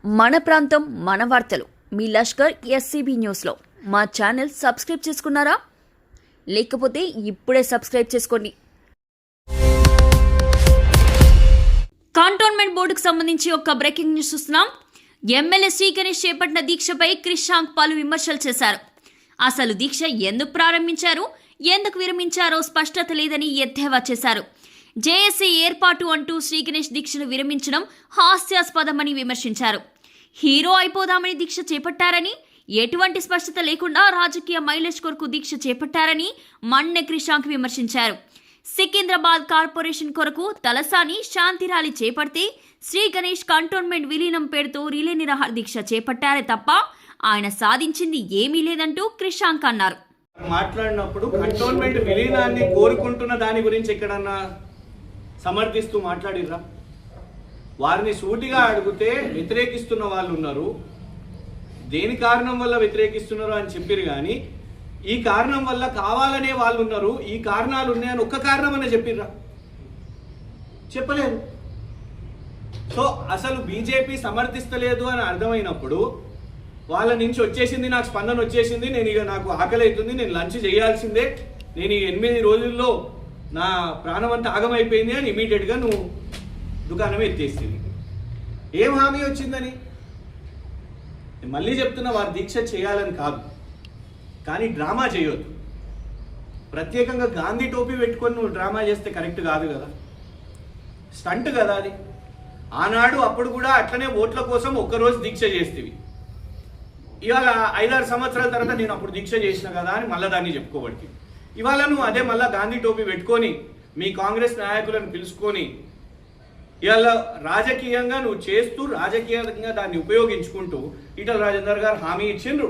మన ప్రాంతం మన వార్తలు మీ లష్కర్ ఎస్సీబీ న్యూస్లో మా ఛానల్ సబ్స్క్రైబ్ చేసుకున్నారా? లేకపోతే ఇప్పుడే సబ్స్క్రైబ్ చేసుకోండి. కంటోన్మెంట్ బోర్డుకు సంబంధించి ఒక బ్రేకింగ్ న్యూస్ చూస్తున్నాం. ఎమ్మెల్యే శ్రీ గణేష్ చేపట్టిన దీక్షపై క్రిషాంక్ పలు విమర్శలు చేశారు. అసలు దీక్ష ఎందుకు ప్రారంభించారు, ఎందుకు విరమించారో స్పష్టత లేదని ఎద్దేవా చేశారు. జేఏసీ ఏర్పాటు అంటూ శ్రీ గణేష్ దీక్షను విరమించడం హాస్యాస్పదమని విమర్శించారు. హీరో అయిపోదామని దీక్ష చేపట్టారని, ఎటువంటి స్పష్టత లేకుండా రాజకీయ మైలేజ్ కొరకు దీక్ష చేపట్టారని మన్నె క్రిషాంక్ విమర్శించారు. సికింద్రాబాద్ కార్పొరేషన్ కొరకు తలసాని శాంతి ర్యాలీ చేపడితే శ్రీ గణేష్ కంటోన్మెంట్ విలీనం పేరుతో రిలే నిరాహార దీక్ష చేపట్టారే తప్ప ఆయన సాధించింది ఏమీ లేదంటూ క్రిషాంక్ అన్నారు. మాట్లాడినప్పుడు కంటోన్మెంట్ విలీనాన్ని కోరుకుంటున్న దాని గురించి ఎక్కడన్నా సమర్థిస్తూ మాట్లాడిర్రా? వారిని సూటిగా అడిగితే వ్యతిరేకిస్తున్న వాళ్ళు ఉన్నారు. దేని కారణం వల్ల వ్యతిరేకిస్తున్నారు అని చెప్పారు, కానీ ఈ కారణం వల్ల కావాలనే వాళ్ళు ఉన్నారు, ఈ కారణాలు ఉన్నాయని ఒక్క కారణం అనే చెప్పిర్రా? చెప్పలేదు. సో అసలు బీజేపీ సమర్థిస్తలేదు అని అర్థమైనప్పుడు వాళ్ళ నుంచి వచ్చేసింది, నాకు స్పందన వచ్చేసింది, నేను ఇక నాకు ఆకలి అవుతుంది, నేను లంచ్ చేయాల్సిందే, నేను ఈ 8 రోజుల్లో నా ప్రాణం అంతా ఆగమైపోయింది అని ఇమీడియట్గా నువ్వు దుకాణం ఎత్తేసింది. ఏం హామీ వచ్చిందని? మళ్ళీ చెప్తున్నా, వారి దీక్ష చేయాలని కాదు, కానీ డ్రామా చేయొద్దు. ప్రత్యేకంగా గాంధీ టోపీ పెట్టుకొని నువ్వు డ్రామా చేస్తే కరెక్ట్ కాదు కదా, స్టంట్ కదా అది. ఆనాడు అప్పుడు కూడా అట్లనే ఓట్ల కోసం ఒక్కరోజు దీక్ష చేస్తేవి. ఇవాళ 5-6 సంవత్సరాల తర్వాత నేను అప్పుడు దీక్ష చేసిన కదా అని మళ్ళీ దాన్ని చెప్పుకోబట్టి, ఇవాళ నువ్వు అదే మళ్ళీ గాంధీ టోపీ పెట్టుకొని మీ కాంగ్రెస్ నాయకులను పిలుచుకొని ఇవాళ రాజకీయంగా నువ్వు చేస్తూ రాజకీయంగా దాన్ని ఉపయోగించుకుంటూ ఈటల రాజేందర్ గారు హామీ ఇచ్చిండ్రు.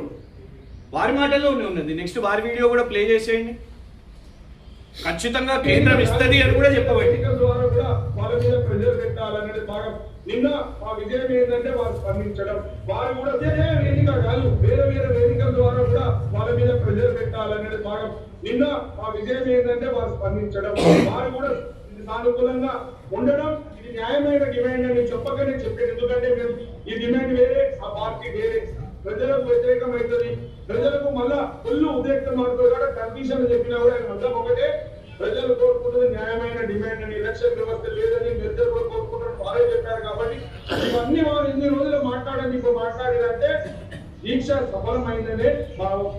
వారి మాటల్లోనే ఉన్నది. నెక్స్ట్ వారి వీడియో కూడా ప్లే చేసేయండి. ఖచ్చితంగా కేంద్రం ఇస్తుంది అని కూడా చెప్పబట్టి నిన్న మా విజయం ఏంటంటే వారు స్పందించడం, వారు కూడా వేదిక కాదు వేరే వేరే వేదికల ద్వారా కూడా వాళ్ళ మీద ప్రెజర్ పెట్టాలనేది భాగం. నిన్న మా విజయం ఏంటంటే వారు స్పందించడం, వారు కూడా సానుకూలంగా ఉండడం. ఇది న్యాయమైన డిమాండ్ అని చెప్పకనే చెప్పాను. ఎందుకంటే మేము ఈ డిమాండ్ వేరే, ఆ పార్టీ వేరే, ప్రజలకు వ్యతిరేకం అవుతుంది. ప్రజలకు మళ్ళా ఫుల్ ఉద్రేకం అవుతుంది కూడా కన్ఫ్యూజన్ చెప్పినా కూడా మొత్తం ఒకటే, ప్రజలు కోరుకుంటుంది న్యాయమైన డిమాండ్ అని, ఎలక్షన్ వ్యవస్థ లేదని ప్రజలు కూడా కోరుకుంటారు, వారే చెప్పారు. కాబట్టి ఇవన్నీ వారు 8 రోజులు మాట్లాడండి. ఇప్పుడు మాట్లాడారంటే దీక్ష సఫలమైందనే భావం.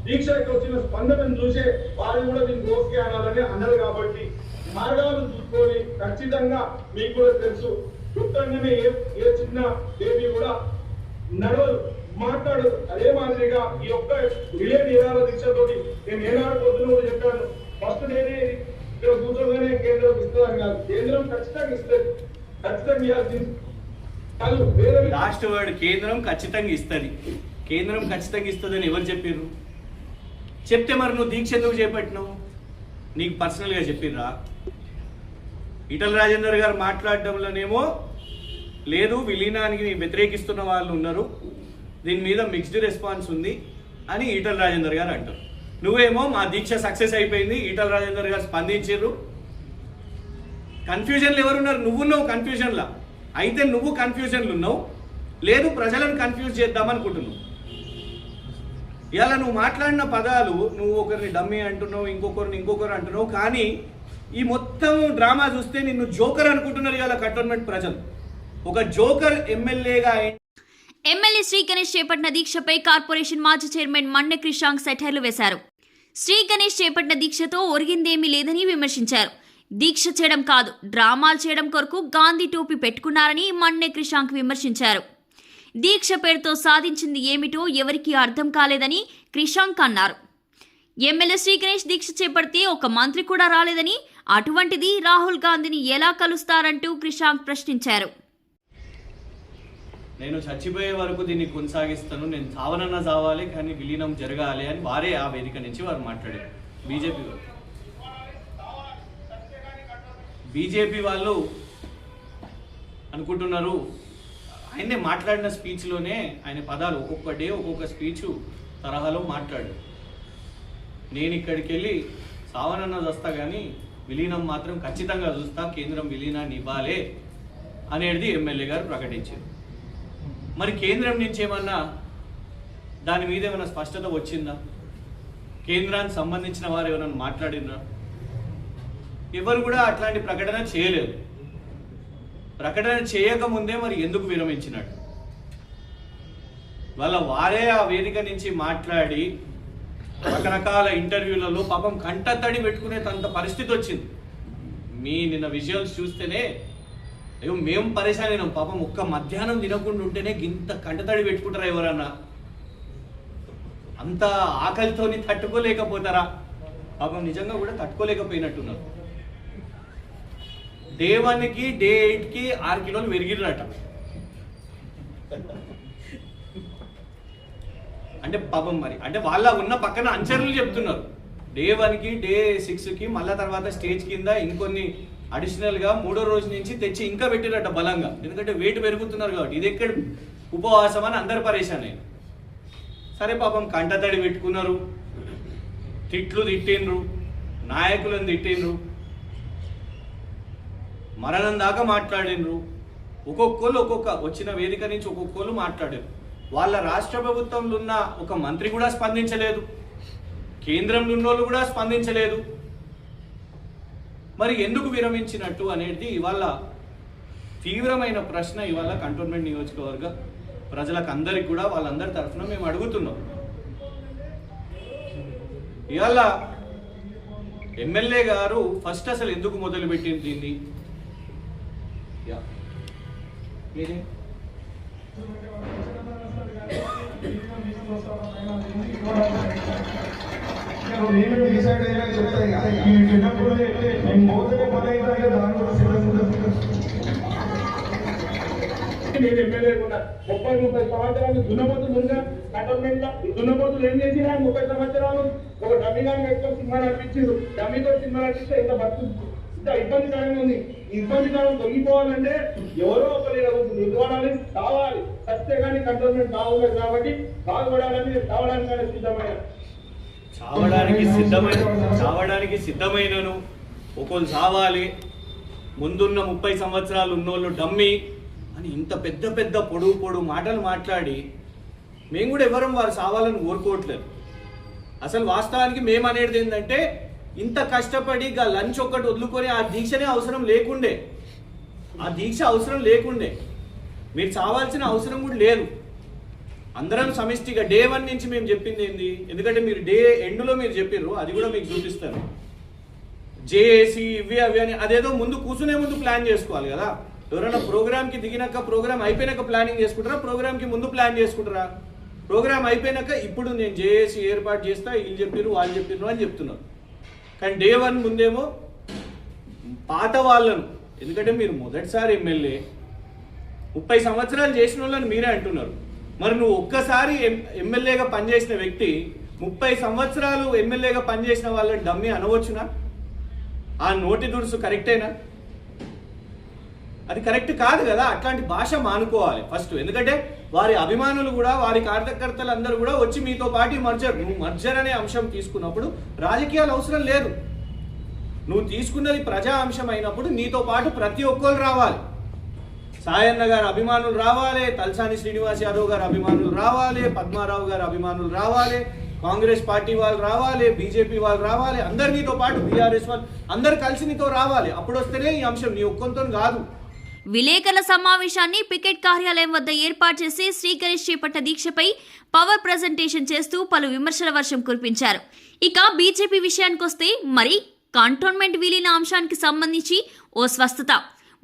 దీక్షకి వచ్చిన స్పందనను చూసే వారు కూడా దీనికి ఓకే అనాలని అన్నారు. కాబట్టి మార్గాలు చూసుకొని ఖచ్చితంగా మీకు కూడా తెలుసు, క్లుప్తంగానే ఏ చిన్న బేబీ కూడా నడవదు, మాట్లాడదు. అదే మాదిరిగా ఈ యొక్క రిలే నిరాహార దీక్షతోటి నేను ఏనాడు పొద్దున కూడా చెప్పాను, ఫస్ట్ నేనే ఇక్కడ కూర్చోగానే కేంద్రం ఇస్తుందని కాదు, కేంద్రం ఖచ్చితంగా ఇస్తుంది, ఖచ్చితంగా ఇవ్వాల్సింది కాదు. వేరే లాస్ట్ వర్డ్ కేంద్రం ఖచ్చితంగా ఇస్తుంది. కేంద్రం ఖచ్చితంగా ఇస్తుందని ఎవరు చెప్పారు? చెప్తే మరి నువ్వు దీక్ష ఎందుకు చేపట్టినావు? నీకు పర్సనల్గా చెప్పిర్రా? ఈటల రాజేందర్ గారు మాట్లాడడంలోనేమో లేదు, విలీనానికి వ్యతిరేకిస్తున్న వాళ్ళు ఉన్నారు, దీని మీద మిక్స్డ్ రెస్పాన్స్ ఉంది అని ఈటల రాజేందర్ గారు అంటారు. నువ్వేమో మా దీక్ష సక్సెస్ అయిపోయింది, ఈటల రాజేందర్ గారు స్పందించారు. కన్ఫ్యూజన్లు ఎవరున్నారు? నువ్వున్నావు కన్ఫ్యూజన్లా. అయితే నువ్వు కన్ఫ్యూజన్లు ఉన్నావు, లేదు ప్రజలను కన్ఫ్యూజ్ చేద్దామనుకుంటున్నావు. ఇలా నువ్వు మాట్లాడిన పదాలు, నువ్వు ఒకరిని డమ్మీ అంటున్నావు, ఇంకొకరు అంటున్నావు, కానీ ఈ మొత్తం డ్రామా చూస్తే నిన్ను జోకర్ అనుకుంటున్నారు ఇలా కంటోన్మెంట్ ప్రజలు. ఒక జోకర్ ఎమ్మెల్యేగా ఎమ్మెల్యే శ్రీ గణేష్ చేపట్టిన దీక్షపై కార్పొరేషన్ మాజీ చైర్మన్ మన్నె క్రిషాంక్ సెటైర్లు వేశారు. శ్రీ గణేష్ చేపట్టిన దీక్షతో ఒరిగిందేమీ లేదని విమర్శించారు. దీక్ష చేయడం కాదు, డ్రామాలు చేయడం కొరకు గాంధీ టోపీ పెట్టుకున్నారని మన్నె క్రిషాంక్ విమర్శించారు. దీక్ష పేరుతో సాధించింది ఏమిటో ఎవరికీ అర్థం కాలేదని క్రిషాంక్ అన్నారు. ఎమ్మెల్యే శ్రీ గణేష్ దీక్ష చేపడితే ఒక మంత్రి కూడా రాలేదని, అటువంటిది రాహుల్ గాంధీని ఎలా కలుస్తారంటూ క్రిషాంక్ ప్రశ్నించారు. నేను చచ్చిపోయే వరకు దీన్ని కొనసాగిస్తాను, నేను చావనన్నా చావాలి కానీ విలీనం జరగాలి అని వారే ఆ వేదిక నుంచి వారు మాట్లాడారు. బీజేపీ వాళ్ళు అనుకుంటున్నారు, ఆయనే మాట్లాడిన స్పీచ్లోనే ఆయన పదాలు ఒక్కొక్క డే ఒక్కొక్క స్పీచ్ తరహాలో మాట్లాడు. నేను ఇక్కడికి వెళ్ళి సావనన్నా చూస్తా కానీ విలీనం మాత్రం ఖచ్చితంగా చూస్తా, కేంద్రం విలీనాన్ని ఇవ్వాలే అనేది ఎమ్మెల్యే గారు ప్రకటించారు. మరి కేంద్రం నుంచి ఏమన్నా దాని మీద ఏమైనా స్పష్టత వచ్చిందా? కేంద్రానికి సంబంధించిన వారు ఏమైనా మాట్లాడినరా? ఎవరు కూడా అట్లాంటి ప్రకటన చేయలేదు. ప్రకటన చేయకముందే మరి ఎందుకు విరమించినట్టు? వారే ఆ వేదిక నుంచి మాట్లాడి రకరకాల ఇంటర్వ్యూలలో పాపం కంటతడి పెట్టుకునేంత పరిస్థితి వచ్చింది. మీ నిన్న విజువల్స్ చూస్తేనే అయ్యో మేము పరేషాన్ అయినాం. పాపం ఒక్క మధ్యాహ్నం తినకుండా ఉంటేనే ఇంత కంటతడి పెట్టుకుంటారా ఎవరన్నా? అంత ఆకలితోని తట్టుకోలేకపోతారా? పాపం నిజంగా కూడా తట్టుకోలేకపోయినట్టున్నారు. డే 1కి డే 8కి 6 కిలోలు పెరిగిరట. అంటే పాపం మరి అంటే వాళ్ళ ఉన్న పక్కన అంచనలు చెప్తున్నారు. డే 1కి డే 6కి మళ్ళా తర్వాత స్టేజ్ కింద ఇంకొన్ని అడిషనల్గా 3వ రోజు నుంచి తెచ్చి ఇంకా పెట్టిరట బలంగా. ఎందుకంటే వెయిట్ పెరుగుతున్నారు కాబట్టి. ఇది ఎక్కడ ఉపవాసం అని అందరు పరేషాన్ అయ్యారు. సరే పాపం కంటతడి పెట్టుకున్నారు, తిట్లు తిట్టిండ్రు, నాయకులను తిట్టిండ్రు, మరణం దాకా మాట్లాడినరు. ఒక్కొక్కరు వచ్చిన వేదిక నుంచి ఒక్కొక్కరు మాట్లాడారు. వాళ్ళ రాష్ట్ర ప్రభుత్వంలో ఉన్న ఒక మంత్రి కూడా స్పందించలేదు, కేంద్రంలో ఉన్నోళ్ళు కూడా స్పందించలేదు. మరి ఎందుకు విరమించినట్టు అనేది ఇవాళ తీవ్రమైన ప్రశ్న. ఇవాళ కంటోన్మెంట్ నియోజకవర్గ ప్రజలకు అందరికి కూడా వాళ్ళందరి తరఫున మేము అడుగుతున్నాం. ఇవాళ ఎమ్మెల్యే గారు ఫస్ట్ అసలు ఎందుకు మొదలుపెట్టింది దీన్ని? డిసైడ్ అయ్యా చెప్తాయి నేను ఎమ్మెల్యే కూడా 30 సంవత్సరాలు దున్నపోతులుగా కంటోన్మెంట్ లో దున్నపోతులు ఏం చేసినా 30 సంవత్సరాలు ఒక డమ్మిగా పెట్టుకొని సినిమా నడిపించారు. డమ్మితో సినిమా నడిపిస్తే ఇంత ఇంత ఇబ్బందికరంగా ఉంది. ఇబ్బందికరం తొలగిపోవాలంటే ఎవరో ఒకరు నిలబడాలి, కావాలి. సత్తే కానీ కంటోన్మెంట్ బాగుండదు కాబట్టి బాగుపడాలని కావడానికి సిద్ధమయ్యారు. చావడానికి సిద్ధమైనను ఒకళ్ళు చావాలి, ముందున్న 30 సంవత్సరాలు ఉన్నోళ్ళు డమ్మి అని ఇంత పెద్ద పెద్ద పొడుగు మాటలు మాట్లాడి మేము కూడా ఎవరం వారు చావాలని కోరుకోవట్లేదు. అసలు వాస్తవానికి మేము అనేది ఏంటంటే ఇంత కష్టపడి లంచ్ ఒక్కటి వదులుకొని ఆ దీక్షనే అవసరం లేకుండే, మీరు చావాల్సిన అవసరం కూడా లేదు. అందరం సమిష్టిగా డే 1 నుంచి మేము చెప్పింది ఏంది? ఎందుకంటే మీరు డే ఎండ్లో మీరు చెప్పారు, అది కూడా మీకు చూపిస్తాను. జేఏసీ ఇవి అవి అని అదేదో ముందు కూర్చునే ముందు ప్లాన్ చేసుకోవాలి కదా. ఎవరైనా ప్రోగ్రామ్కి దిగినాక ప్రోగ్రామ్ అయిపోయినాక ప్లానింగ్ చేసుకుంటారా? ప్రోగ్రామ్కి ముందు ప్లాన్ చేసుకుంటారా? ప్రోగ్రామ్ అయిపోయినాక ఇప్పుడు నేను జేఏసీ ఏర్పాటు చేస్తా, వీళ్ళు చెప్పారు వాళ్ళు చెప్పారు అని చెప్తున్నారు. కానీ డే 1 ముందేమో పాత వాళ్ళను, ఎందుకంటే మీరు మొదటిసారి ఎమ్మెల్యే 30 సంవత్సరాలు చేసిన వాళ్ళని మీరే అంటున్నారు. మరి నువ్వు ఒక్కసారి ఎమ్మెల్యేగా పనిచేసిన వ్యక్తి 30 సంవత్సరాలు ఎమ్మెల్యేగా పనిచేసిన వాళ్ళని డమ్మి అనవచ్చునా? ఆ నోటి దురుసు కరెక్టేనా? అది కరెక్ట్ కాదు కదా. అట్లాంటి భాష మానుకోవాలి ఫస్ట్. ఎందుకంటే వారి అభిమానులు కూడా, వారి కార్యకర్తలు అందరూ కూడా వచ్చి మీతో పాటు నువ్వు మర్జర్ అనే అంశం తీసుకున్నప్పుడు రాజకీయాలు అవసరం లేదు. నువ్వు తీసుకున్నది ప్రజా అంశం అయినప్పుడు నీతో పాటు ప్రతి ఒక్కరు రావాలి. సాయన్న గారి అభిమానులు రావాలి, తలసాని శ్రీనివాస్ యాదవ్ గారి అభిమానులు రావాలి, పద్మారావు గారి అభిమానులు రావాలి, కాంగ్రెస్ పార్టీ వాళ్ళు రావాలి, బీజేపీ వాళ్ళు రావాలి, అందరు నీతో పాటు బీఆర్ఎస్ వాళ్ళు అందరు కలిసి నీతో రావాలి. అప్పుడు వస్తేనే ఈ అంశం నీ ఒక్కంతో కాదు. విలేకరుల సమావేశాన్ని పికెట్ కార్యాలయం వద్ద ఏర్పాటు చేసి శ్రీగణేష్ చేపట్టిన దీక్షపై పవర్ ప్రజెంటేషన్ చేస్తూ పలు విమర్శల వర్షం కురిపించారు. ఇక బీజేపీ విషయానికొస్తే మరి కంటోన్మెంట్ విలీన అంశానికి సంబంధించి ఓ స్వస్థత.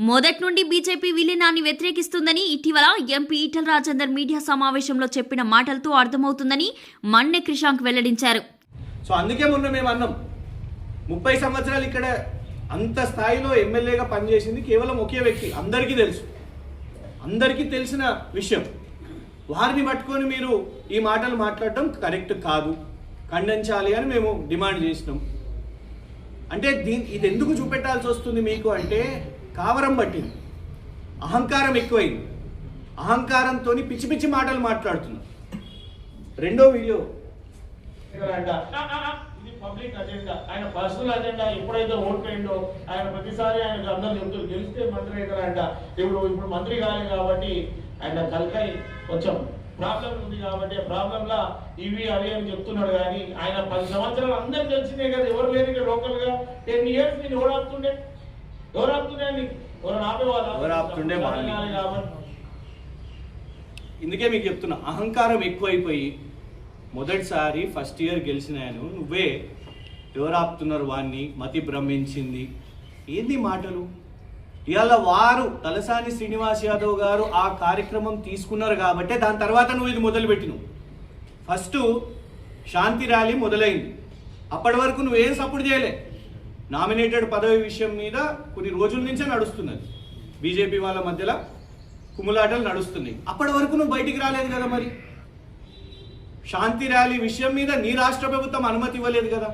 మొదటి నుండి బీజేపీ విలీనాన్ని వ్యతిరేకిస్తుందని ఇటీవల ఎంపీ ఈటల రాజేందర్ మీడియా సమావేశంలో చెప్పిన మాటలతో అర్థమవుతుందని మన్నె క్రిషాంక్ వెల్లడించారు. సో అందుకే మొన్న మేము అన్నాం, 30 సంవత్సరాలు ఇక్కడ అంత స్థాయిలో ఎమ్మెల్యేగా పనిచేసింది కేవలం ఒకే వ్యక్తి. అందరికీ తెలిసిన విషయం. వారిని పట్టుకొని మీరు ఈ మాటలు మాట్లాడటం కరెక్ట్ కాదు, ఖండించాలి అని మేము డిమాండ్ చేసినాం. అంటే ఇది ఎందుకు చూపెట్టాల్సి వస్తుంది మీకు అంటే కావరం పట్టింది, అహంకారం ఎక్కువైంది. అహంకారంతో పిచ్చి పిచ్చి మాటలు మాట్లాడుతున్నారు. రెండో వీడియో ఇది పబ్లిక్ అజెండా, ఆయన పర్సనల్ అజెండా. ఎప్పుడైతే ఓడిపోయిండో ఆయన ప్రతిసారి ఆయనకు అందరూ చెప్తారు గెలిస్తే మంత్రి అవుతారంట. ఇప్పుడు మంత్రి కాలేదు కాబట్టి ఆయన తలకాయ కొంచెం ప్రాబ్లం ఉంది కాబట్టి ఆ ప్రాబ్లంలా ఇవి అవి అని చెప్తున్నాడు. కానీ ఆయన 10 సంవత్సరాలు అందరికి తెలిసిందే కదా, ఎవరు లేరు ఇక్కడ లోకల్ గా. 10 years నేను ఎవరు ఆపుతుండే అని ఎవరు ఆపుతుండే కాబట్టి ఇందుకే మీకు చెప్తున్నా, అహంకారం ఎక్కువైపోయి మొదటిసారి ఫస్ట్ ఇయర్ గెలిచినాను నువ్వే ఎవరు ఆపుతున్నారు వాడిని, మతి భ్రమించింది ఏంది మాటలు. ఇవాళ వారు తలసాని శ్రీనివాస్ యాదవ్ గారు ఆ కార్యక్రమం తీసుకున్నారు కాబట్టి దాని తర్వాత నువ్వు ఇది మొదలుపెట్టినావు. ఫస్ట్ శాంతి ర్యాలీ మొదలైంది, అప్పటి వరకు నువ్వేం సపోర్ట్ చేయలే. నామినేటెడ్ పదవి విషయం మీద కొన్ని రోజుల నుంచే నడుస్తున్నది, బీజేపీ వాళ్ళ మధ్యలో కుమ్ములాటలు నడుస్తున్నాయి. అప్పటి వరకు నువ్వు బయటికి రాలేదు కదా. మరి శాంతి ర్యాలీ విషయం మీద నీ రాష్ట్ర ప్రభుత్వం అనుమతి ఇవ్వలేదు కదా.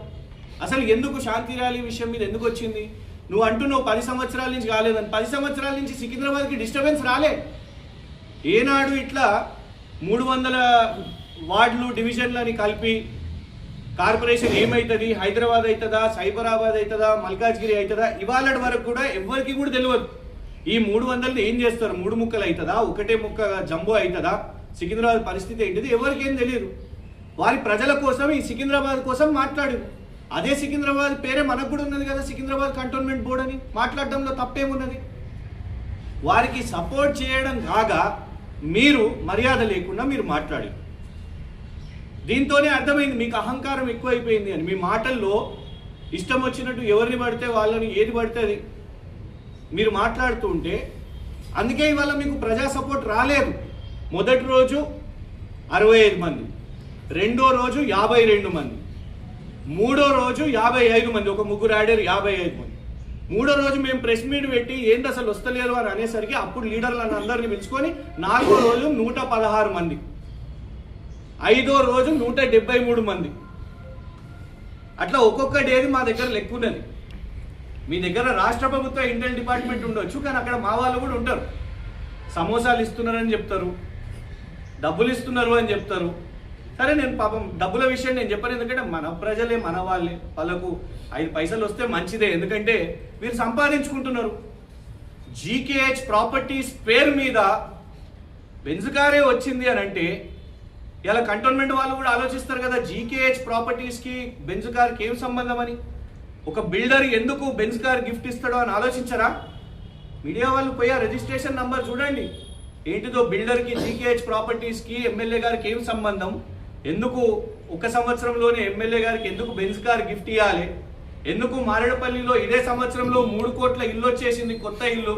అసలు ఎందుకు శాంతి ర్యాలీ విషయం మీద ఎందుకు వచ్చింది? నువ్వు అంటున్నావు 10 సంవత్సరాల నుంచి కాలేదని. 10 సంవత్సరాల నుంచి సికింద్రాబాద్కి డిస్టర్బెన్స్ రాలే. ఏనాడు ఇట్లా 300 వార్డులు డివిజన్లని కలిపి కార్పొరేషన్ ఏమవుతుంది, హైదరాబాద్ అవుతుందా, సైబరాబాద్ అవుతుందా, మల్కాజ్గిరి అవుతుందా, ఇవాళ వరకు కూడా ఎవరికి కూడా తెలియదు. ఈ 300 ఏం చేస్తారు, 3 ముక్కలు అవుతుందా, ఒకటే ముక్క జంబో అవుతుందా, సికింద్రాబాద్ పరిస్థితి ఏంటిది ఎవరికేం తెలియదు. వారి ప్రజల కోసం ఈ సికింద్రాబాద్ కోసం మాట్లాడారు. అదే సికింద్రాబాద్ పేరే మనకు కూడా ఉన్నది కదా, సికింద్రాబాద్ కంటోన్మెంట్ బోర్డు అని. మాట్లాడడంలో తప్పేమున్నది? వారికి సపోర్ట్ చేయడం కాగా మీరు మర్యాద లేకుండా మీరు మాట్లాడారు. దీంతోనే అర్థమైంది మీకు అహంకారం ఎక్కువైపోయింది అని. మీ మాటల్లో ఇష్టం వచ్చినట్టు ఎవరిని పడితే వాళ్ళని ఏది పడితే అది మీరు మాట్లాడుతూ ఉంటే అందుకే ఇవాళ మీకు ప్రజా సపోర్ట్ రాలేదు. మొదటి రోజు 65 మంది, రెండో రోజు 52 మంది, మూడో రోజు 55 మంది, ఒక ముగ్గురు ఆడారు 55 మంది. మూడో రోజు మేము ప్రెస్ మీట్ పెట్టి ఏంటి అసలు వస్తలేరు అని అనేసరికి అప్పుడు లీడర్లను అందరినీ పిలుచుకొని 4వ రోజు 116 మంది, 5వ రోజు 173 మంది. అట్లా ఒక్కొక్క డేది మా దగ్గర లెక్క ఉన్నది. మీ దగ్గర రాష్ట్ర ప్రభుత్వ ఇంటెల్ డిపార్ట్మెంట్ ఉండొచ్చు, కానీ అక్కడ మా వాళ్ళు కూడా ఉంటారు. సమోసాలు ఇస్తున్నారని చెప్తారు, డబ్బులు ఇస్తున్నారు అని చెప్తారు. సరే, నేను పాపం డబ్బుల విషయం నేను చెప్పను, ఎందుకంటే మన ప్రజలే మన వాళ్ళే, వాళ్ళకు 5 పైసలు వస్తే మంచిదే, ఎందుకంటే వీరు సంపాదించుకుంటున్నారు. జీకేహెచ్ ప్రాపర్టీస్ పేరు మీద బెంజ్ కారే వచ్చింది అని అంటే ఇలా కంటోన్మెంట్ వాళ్ళు కూడా ఆలోచిస్తారు కదా, జీకేహెచ్ ప్రాపర్టీస్కి బెంజ్ కార్కి ఏం సంబంధం అని. ఒక బిల్డర్ ఎందుకు బెంజ్ కార్ గిఫ్ట్ ఇస్తాడో అని ఆలోచించరా? మీడియా వాళ్ళు పోయి ఆ రిజిస్ట్రేషన్ నంబర్ చూడండి, ఏంటిదో బిల్డర్కి జీకేహెచ్ ప్రాపర్టీస్కి ఎమ్మెల్యే గారికి ఏం సంబంధం, ఎందుకు 1 సంవత్సరంలోనే ఎమ్మెల్యే గారికి ఎందుకు బెంజ్ కార్ గిఫ్ట్ ఇవ్వాలి, ఎందుకు మారేడుపల్లిలో ఇదే సంవత్సరంలో 3 కోట్ల ఇల్లు వచ్చేసింది, కొత్త ఇల్లు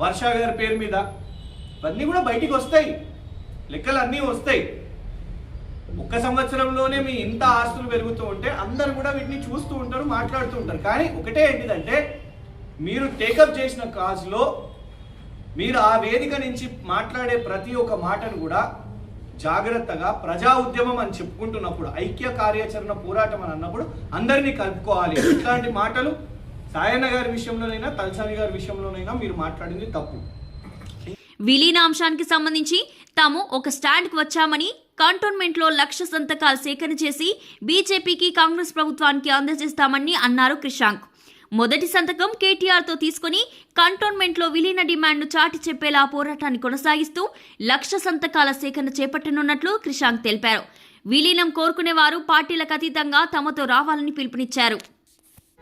వర్ష గారి పేరు మీద. ఇవన్నీ కూడా బయటికి వస్తాయి, లెక్కలు అన్నీ వస్తాయి. 1 సంవత్సరంలోనే మీ ఇంత ఆస్తులు పెరుగుతూ ఉంటే అందరు కూడా వీటిని చూస్తూ ఉంటారు, మాట్లాడుతూ ఉంటారు. కానీ ఒకటే ఏంటిదంటే, మీరు టేకప్ చేసిన కాజ్లో మీరు ఆ వేదిక నుంచి మాట్లాడే ప్రతి ఒక్క మాటను కూడా జాగ్రత్తగా ప్రజా ఉద్యమం అని చెప్పుకుంటున్నప్పుడు, ఐక్య కార్యాచరణ పోరాటం అని అన్నప్పుడు అందరినీ కలుపుకోవాలి. ఇట్లాంటి మాటలు సాయన్న గారి విషయంలోనైనా తలసాని గారి విషయంలోనైనా మీరు మాట్లాడింది తప్పు. విలీనాంశానికి సంబంధించి తాము ఒక స్టాండ్కి వచ్చామని, కంటోన్మెంట్లో 1,00,000 సంతకాలు సేకరణ చేసి బీజేపీకి, కాంగ్రెస్ ప్రభుత్వానికి అందజేస్తామని అన్నారు క్రిషాంక్. మొదటి సంతకం కేటీఆర్తో తీసుకుని కంటోన్మెంట్లో విలీన డిమాండ్ను చాటి చెప్పేలా పోరాటాన్ని కొనసాగిస్తూ 1,00,000 సంతకాల సేకరణ చేపట్టనున్నట్లు క్రిషాంక్ తెలిపారు. విలీనం కోరుకునేవారు పార్టీలకు అతీతంగా తమతో రావాలని పిలుపునిచ్చారు.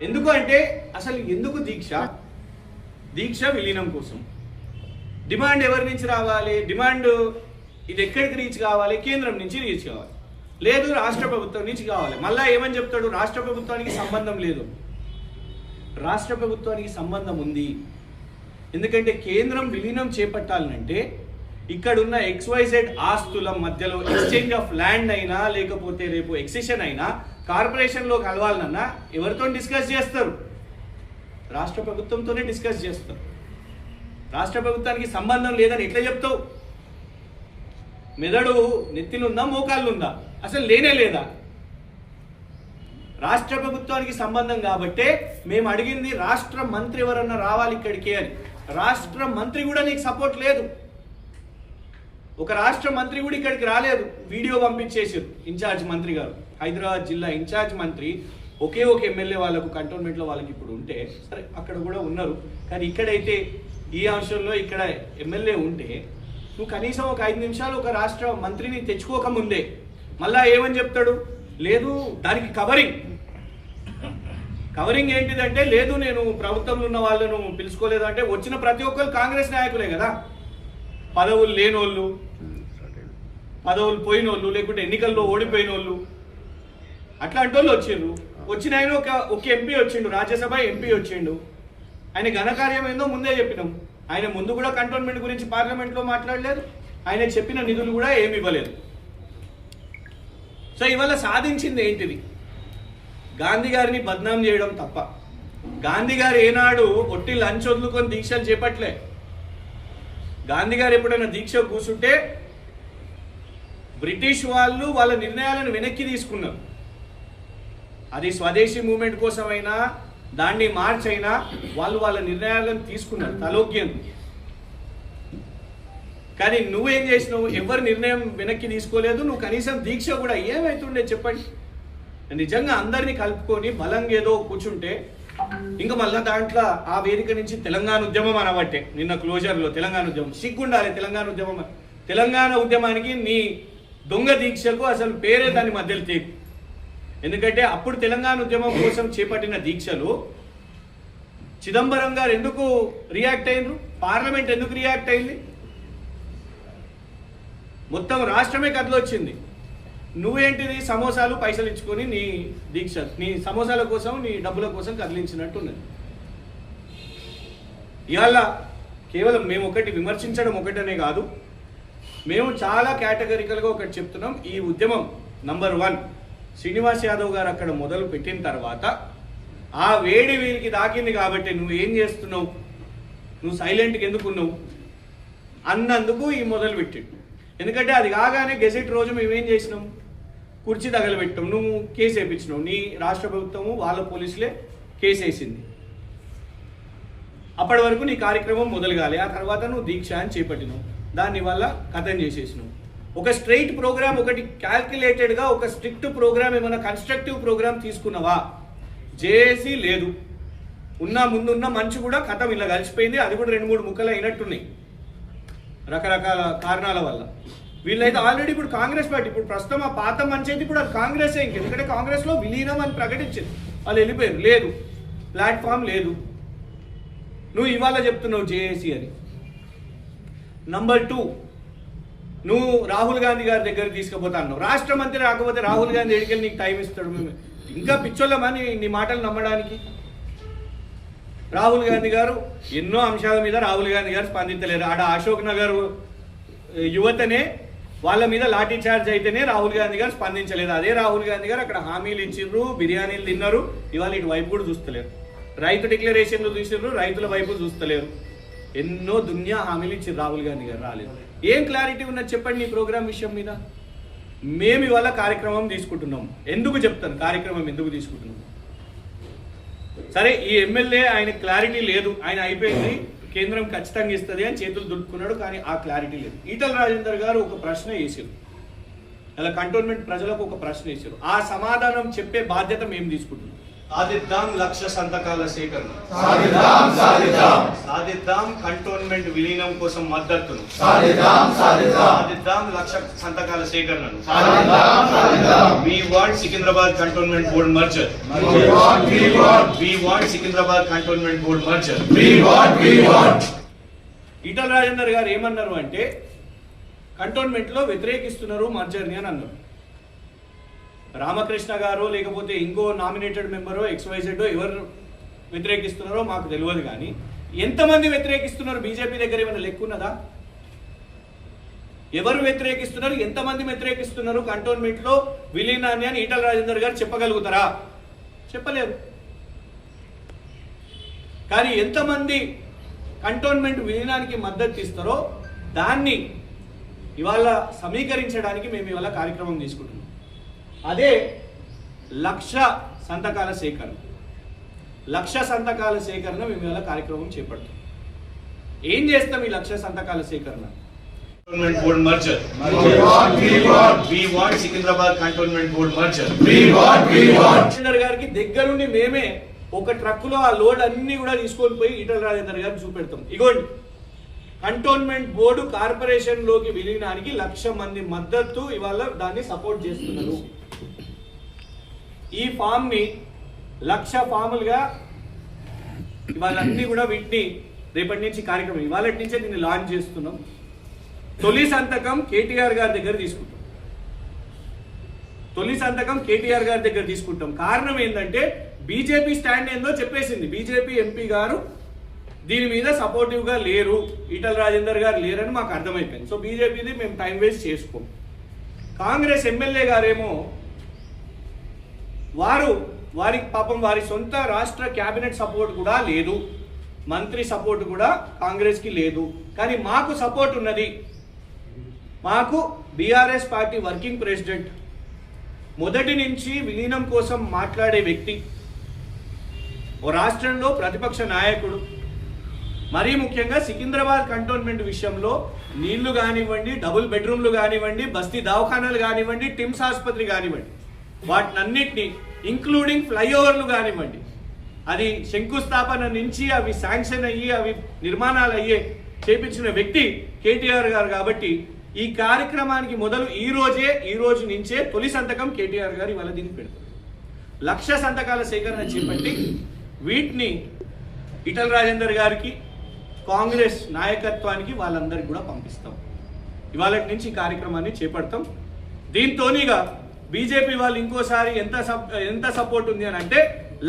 ఎందుకు అంటే అసలు ఎందుకు దీక్ష విలీనం కోసం. డిమాండ్ ఎవరి నుంచి రావాలి? డిమాండ్ ఇది ఎక్కడికి రీచ్ కావాలి? కేంద్రం నుంచి రీచ్ కావాలి, లేదు రాష్ట్ర ప్రభుత్వం నుంచి కావాలి. మళ్ళా ఏమని చెప్తాడు, రాష్ట్ర ప్రభుత్వానికి సంబంధం లేదు. రాష్ట్ర ప్రభుత్వానికి సంబంధం ఉంది. ఎందుకంటే కేంద్రం విలీనం చేపట్టాలంటే ఇక్కడున్న XYZ ఆస్తుల మధ్యలో ఎక్స్చేంజ్ ఆఫ్ ల్యాండ్ అయినా, లేకపోతే రేపు ఎక్సెషన్ అయినా, కార్పొరేషన్లో కలవాలన్నా ఎవరితో డిస్కస్ చేస్తారు? రాష్ట్ర ప్రభుత్వంతోనే డిస్కస్ చేస్తారు. రాష్ట్ర ప్రభుత్వానికి సంబంధం లేదని ఎట్లా చెప్తావు? మెదడు నెత్తిలుందా, మోకాళ్ళుందా? అసలు లేనే లేదా? రాష్ట్ర ప్రభుత్వానికి సంబంధం కాబట్టే మేము అడిగింది రాష్ట్ర మంత్రి ఎవరన్నా రావాలి ఇక్కడికి అని. రాష్ట్ర మంత్రి కూడా నీకు సపోర్ట్ లేదు. ఒక రాష్ట్ర మంత్రి కూడా ఇక్కడికి రాలేదు, వీడియో పంపించేసారు ఇన్ఛార్జ్ మంత్రి గారు. హైదరాబాద్ జిల్లా ఇన్ఛార్జ్ మంత్రి ఒకే ఒక ఎమ్మెల్యే వాళ్ళకు కంటోన్మెంట్లో వాళ్ళకి ఇప్పుడు ఉంటే సరే అక్కడ కూడా ఉన్నారు, కానీ ఇక్కడైతే ఈ అంశంలో ఇక్కడ ఎమ్మెల్యే ఉంటే నువ్వు కనీసం ఒక 5 నిమిషాలు ఒక రాష్ట్ర మంత్రిని తెచ్చుకోకముందే మళ్ళా ఏమని చెప్తాడు, లేదు దానికి కవరింగ్ ఏంటిదంటే, లేదు నేను ప్రభుత్వంలో ఉన్న వాళ్ళను పిలుచుకోలేదు అంటే వచ్చిన ప్రతి ఒక్కరు కాంగ్రెస్ నాయకులే కదా, పదవులు లేనోళ్ళు, పదవులు పోయినోళ్ళు, లేకుంటే ఎన్నికల్లో ఓడిపోయిన వాళ్ళు, అట్లాంటి వాళ్ళు వచ్చిండ్రు. వచ్చిన ఆయన ఒక ఎంపీ వచ్చిండు, రాజ్యసభ ఎంపీ వచ్చిండు. ఆయన ఘనకార్యం ఏందో ముందే చెప్పినాం. ఆయన ముందు కూడా కంటోన్మెంట్ గురించి పార్లమెంట్లో మాట్లాడలేదు, ఆయన చెప్పిన నిధులు కూడా ఏమి ఇవ్వలేదు. సో ఇవాళ సాధించింది ఏంటిది? గాంధీ గారిని బద్నాం చేయడం తప్ప. గాంధీ గారు ఏనాడు ఒట్టి లంచ్ వదులుకొని దీక్షలు చేపట్లే. గాంధీ గారు ఎప్పుడైనా దీక్ష కూర్చుంటే బ్రిటిష్ వాళ్ళు వాళ్ళ నిర్ణయాలను వెనక్కి తీసుకున్నారు. అది స్వదేశీ మూవ్మెంట్ కోసమైనా దాన్ని మార్చైనా వాళ్ళు వాళ్ళ నిర్ణయాలను తీసుకున్నారు తలోక్యం. కానీ నువ్వేం చేసినావు? ఎవరి నిర్ణయం వెనక్కి తీసుకోలేదు. నువ్వు కనీసం దీక్ష కూడా ఏమైతుండే చెప్పండి. నిజంగా అందరినీ కలుపుకొని బలంగా ఏదో కూర్చుంటే ఇంకా మళ్ళీ దాంట్లో ఆ వేదిక నుంచి తెలంగాణ ఉద్యమం అనబట్టే నిన్న క్లోజర్లో తెలంగాణ ఉద్యమం సిగ్గుండాలి. తెలంగాణ ఉద్యమం, తెలంగాణ ఉద్యమానికి నీ దొంగ దీక్షకు అసలు పేరే దాని మధ్యలో తేకు. ఎందుకంటే అప్పుడు తెలంగాణ ఉద్యమం కోసం చేపట్టిన దీక్షలు చిదంబరం గారు ఎందుకు రియాక్ట్ అయినరు? పార్లమెంట్ ఎందుకు రియాక్ట్ అయింది? మొత్తం రాష్ట్రమే కదిలొచ్చింది. నువ్వేంటిది సమోసాలు పైసలు ఇచ్చుకొని నీ దీక్ష, నీ సమోసాల కోసం నీ డబ్బుల కోసం కదిలించినట్టున్నది. ఇవాళ కేవలం మేము ఒకటి విమర్శించడం ఒకటనే కాదు, మేము చాలా కేటగిరికల్గా ఒకటి చెప్తున్నాం. ఈ ఉద్యమం నంబర్ 1 శ్రీనివాస్ యాదవ్ గారు అక్కడ మొదలు పెట్టిన తర్వాత ఆ వేడి వీరికి దాకింది కాబట్టి నువ్వు ఏం చేస్తున్నావు, నువ్వు సైలెంట్గా ఎందుకున్నావు అన్నందుకు ఈ మొదలు పెట్టిండు. ఎందుకంటే అది కాగానే గెజెట్ రోజు మేమేం చేసినాం, కుర్చీ తగలబెట్టాం, నువ్వు కేసు వేయించినావు. నీ రాష్ట్ర ప్రభుత్వము వాళ్ళ పోలీసులే కేసు వేసింది. అప్పటి వరకు నీ కార్యక్రమం మొదలు కాలే. ఆ తర్వాత నువ్వు దీక్ష అని చేపట్టినావు, దానివల్ల కథం చేసేసినావు. ఒక స్ట్రైట్ ప్రోగ్రామ్, ఒకటి క్యాల్కులేటెడ్గా ఒక స్ట్రిక్ట్ ప్రోగ్రామ్, ఏమైనా కన్స్ట్రక్టివ్ ప్రోగ్రామ్ తీసుకున్నావా? జేఏసీ లేదు. ముందున్న మంచి కూడా కథం ఇలా కలిసిపోయింది. అది కూడా 2-3 ముక్కలు అయినట్టున్నాయి రకరకాల కారణాల వల్ల. వీళ్ళైతే ఆల్రెడీ ఇప్పుడు కాంగ్రెస్ పార్టీ, ఇప్పుడు ప్రస్తుతం ఆ పాత మంచి అయితే ఇప్పుడు అది కాంగ్రెసే. ఎందుకంటే కాంగ్రెస్లో విలీనం అని ప్రకటించింది, వాళ్ళు వెళ్ళిపోయారు. లేదు, ప్లాట్ఫామ్ లేదు. నువ్వు ఇవాళ చెప్తున్నావు జేఏసీ అని. నంబర్ 2, నువ్వు రాహుల్ గాంధీ గారి దగ్గర తీసుకుపోతా అన్నావు. రాష్ట్ర మంత్రి రాకపోతే రాహుల్ గాంధీ ఎడికెళ్ళి నీకు టైం ఇస్తాడు? మేము ఇంకా పిచ్చోళ్ళమని నీ మాటలు నమ్మడానికి. రాహుల్ గాంధీ గారు ఎన్నో అంశాల మీద రాహుల్ గాంధీ గారు స్పందించలేరు. ఆడ అశోక్ నగర్ యువతనే వాళ్ళ మీద లాఠీ చార్జ్ అయితేనే రాహుల్ గాంధీ గారు స్పందించలేదు. అదే రాహుల్ గాంధీ గారు అక్కడ హామీలు ఇచ్చిర్రు, బిర్యానీలు తిన్నారు. ఇవాళ ఇటు వైపు కూడా చూస్తలేరు. రైతు డిక్లరేషన్లు చూసిర్రు, రైతుల వైపు చూస్తలేరు. ఎన్నో దునియా హామీలు ఇచ్చారు, రాహుల్ గాంధీ గారు రాలేదు. ఏం క్లారిటీ ఉన్నది చెప్పండి నీ ప్రోగ్రామ్ విషయం మీద? మేము ఇవాళ కార్యక్రమం తీసుకుంటున్నాం. ఎందుకు చెప్తాను కార్యక్రమం ఎందుకు తీసుకుంటున్నాం? సరే, ఈ ఎమ్మెల్యే ఆయన క్లారిటీ లేదు, ఆయన అయిపోయింది, కేంద్రం ఖచ్చితంగా ఇస్తుంది అని చేతులు దులుపుకున్నాడు, కానీ ఆ క్లారిటీ లేదు. ఈటల రాజేందర్ గారు ఒక ప్రశ్న వేసారు, అలా కంటోన్మెంట్ ప్రజలకు ఒక ప్రశ్న వేసారు. ఆ సమాధానం చెప్పే బాధ్యత మేము తీసుకుంటున్నాం. సాధిద్దాం లక్ష సంతకాల సేకరణ, సాధిద్దాం కంటోన్మెంట్ విలీనం కోసం మద్దతును, సాధిద్దాం లక్ష సంతకాల సేకరణను. We want Secunderabad cantonment board merger. We want Secunderabad cantonment board merger. Etela Rajender గారు ఏమన్నారు అంటే కంటోన్మెంట్ లో వ్యతిరేకిస్తున్నారు మర్జర్ని అని అన్నారు. రామకృష్ణ గారు లేకపోతే ఇంకో నామినేటెడ్ మెంబరో XYZ ఎవరు వ్యతిరేకిస్తున్నారో మాకు తెలియదు, కానీ ఎంతమంది వ్యతిరేకిస్తున్నారు బీజేపీ దగ్గర ఏమైనా లెక్కున్నదా? ఎవరు వ్యతిరేకిస్తున్నారు, ఎంతమంది వ్యతిరేకిస్తున్నారు కంటోన్మెంట్ లో విలీనాన్ని అని ఈటల రాజేందర్ గారు చెప్పగలుగుతారా? చెప్పలేరు. కానీ ఎంతమంది కంటోన్మెంట్ విలీనానికి మద్దతు ఇస్తారో దాన్ని ఇవాళ సమీకరించడానికి మేము ఇవాళ కార్యక్రమం తీసుకుంటున్నాం. అదే 1,00,000 సంతకాల సేకరణ. 1,00,000 సంతకాల సేకరణ మేము ఇవాళ కార్యక్రమం చేపడతాం. ఏం చేస్తాం ఈ 1,00,000 సంతకాల సేకరణ? Cantonment Board merger. We want Secunderabad Cantonment Board merger. Commissioner గారికి దగ్గరుండి మేమే ఒక ట్రక్కులో ఆ లోడ్ అన్ని కూడా తీసుకొని పోయి ఈటల రాజేందర్ గారికి చూపెడతాం. ఇగోండి కంటోన్మెంట్ బోర్డు కార్పొరేషన్ లోకి విలీనానికి 1,00,000 మంది మద్దతు ఇవాళ దాన్ని సపోర్ట్ చేస్తున్నారు. ఈ ఫామ్ ని 1,00,000 ఫాములుగా ఇవాళ అన్ని కూడా వీటిని రేపటి నుంచి కార్యక్రమం ఇవాళ నుంచే దీన్ని లాంచ్ చేస్తున్నాం. తొలి సంతకం కేటీఆర్ గారి దగ్గర తీసుకుంటాం. కారణం ఏంటంటే బీజేపీ స్టాండ్ ఏందో చెప్పేసింది. బీజేపీ ఎంపీ గారు దీని మీద సపోర్టివ్ గా లేరు, ఈటల రాజేందర్ గారు లేరని మాకు అర్థమైపోయింది. సో బీజేపీది మేము టైం వేస్ట్ చేసుకోం. కాంగ్రెస్ ఎమ్మెల్యే గారేమో వారికి పాపం వారి సొంత రాష్ట్ర క్యాబినెట్ సపోర్ట్ కూడా లేదు, మంత్రి సపోర్ట్ కూడా కాంగ్రెస్ కి లేదు. కానీ మాకు సపోర్ట్ ఉన్నది. మాకు బీఆర్ఎస్ పార్టీ వర్కింగ్ ప్రెసిడెంట్, మొదటి నుంచి విలీనం కోసం మాట్లాడే వ్యక్తి, ఓ రాష్ట్రంలో ప్రతిపక్ష నాయకుడు, మరీ ముఖ్యంగా సికింద్రాబాద్ కంటోన్మెంట్ విషయంలో నీళ్లు కానివ్వండి, డబుల్ బెడ్రూమ్లు కానివ్వండి, బస్తీ దవాఖానాలు కానివ్వండి, టిమ్స్ ఆసుపత్రి కానివ్వండి, వాటినన్నిటినీ ఇంక్లూడింగ్ ఫ్లైఓవర్లు కానివ్వండి, అది శంకుస్థాపన నుంచి అవి శాంక్షన్ అయ్యి అవి నిర్మాణాలు అయ్యే చేపించిన వ్యక్తి కేటీఆర్ గారు. కాబట్టి ఈ కార్యక్రమానికి మొదలు ఈ రోజు నుంచే తొలి సంతకం కేటీఆర్ గారు ఇవాళ దీన్ని పెడతారు. 1,00,000 సంతకాల సేకరణ చేపట్టి వీటిని ఈటల రాజేందర్ గారికి, కాంగ్రెస్ నాయకత్వానికి వాళ్ళందరికీ కూడా పంపిస్తాం. ఇవాళ నుంచి ఈ కార్యక్రమాన్ని చేపడతాం. దీంతోనిగా బీజేపీ వాళ్ళు ఇంకోసారి ఎంత సపోర్ట్ ఉంది అని అంటే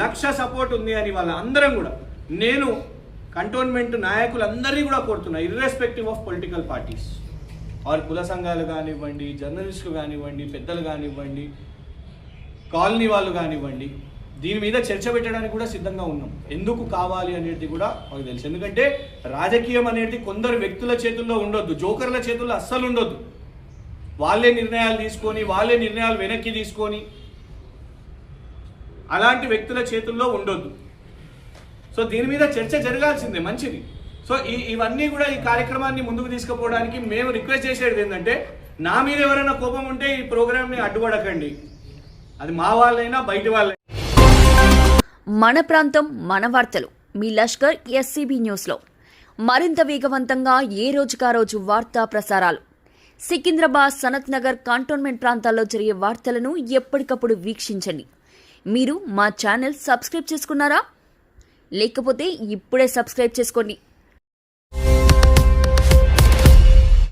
1,00,000 సపోర్ట్ ఉంది అని వాళ్ళ అందరం కూడా, నేను కంటోన్మెంట్ నాయకులందరినీ కూడా కోరుతున్నా, ఇర్రెస్పెక్టివ్ ఆఫ్ పొలిటికల్ పార్టీస్, వారి కుల సంఘాలు కానివ్వండి, జర్నలిస్టులు కానివ్వండి, పెద్దలు కానివ్వండి, కాలనీ వాళ్ళు కానివ్వండి, దీని మీద చర్చ పెట్టడానికి కూడా సిద్ధంగా ఉన్నాం. ఎందుకు కావాలి అనేది కూడా మాకు తెలుసు. ఎందుకంటే రాజకీయం అనేది కొందరు వ్యక్తుల చేతుల్లో ఉండొద్దు, జోకర్ల చేతుల్లో అస్సలు ఉండొద్దు. వాళ్ళే నిర్ణయాలు తీసుకొని, వాళ్ళే నిర్ణయాలు వెనక్కి తీసుకొని అలాంటి వ్యక్తుల చేతుల్లో ఉండొద్దు. సో దీని మీద చర్చ జరగాల్సిందే, మంచిది. సో ఇవన్నీ కూడా ఈ కార్యక్రమాన్ని ముందుకు తీసుకుపోవడానికి మేము రిక్వెస్ట్ చేసేది ఏంటంటే, నా మీద ఎవరైనా కోపం ఉంటే ఈ ప్రోగ్రామ్ని అడ్డుపడకండి, అది మా వాళ్ళైనా బయట వాళ్ళైనా. మన ప్రాంతం మన వార్తలు మీ లష్కర్ ఎస్సీబీ న్యూస్లో మరింత వేగవంతంగా ఏ రోజుకా రోజు వార్తా ప్రసారాలు. సికింద్రాబాద్, సనత్ నగర్, కంటోన్మెంట్ ప్రాంతాల్లో జరిగే వార్తలను ఎప్పటికప్పుడు వీక్షించండి. మీరు మా ఛానల్ సబ్స్క్రైబ్ చేసుకున్నారా? లేకపోతే ఇప్పుడే సబ్స్క్రైబ్ చేసుకోండి.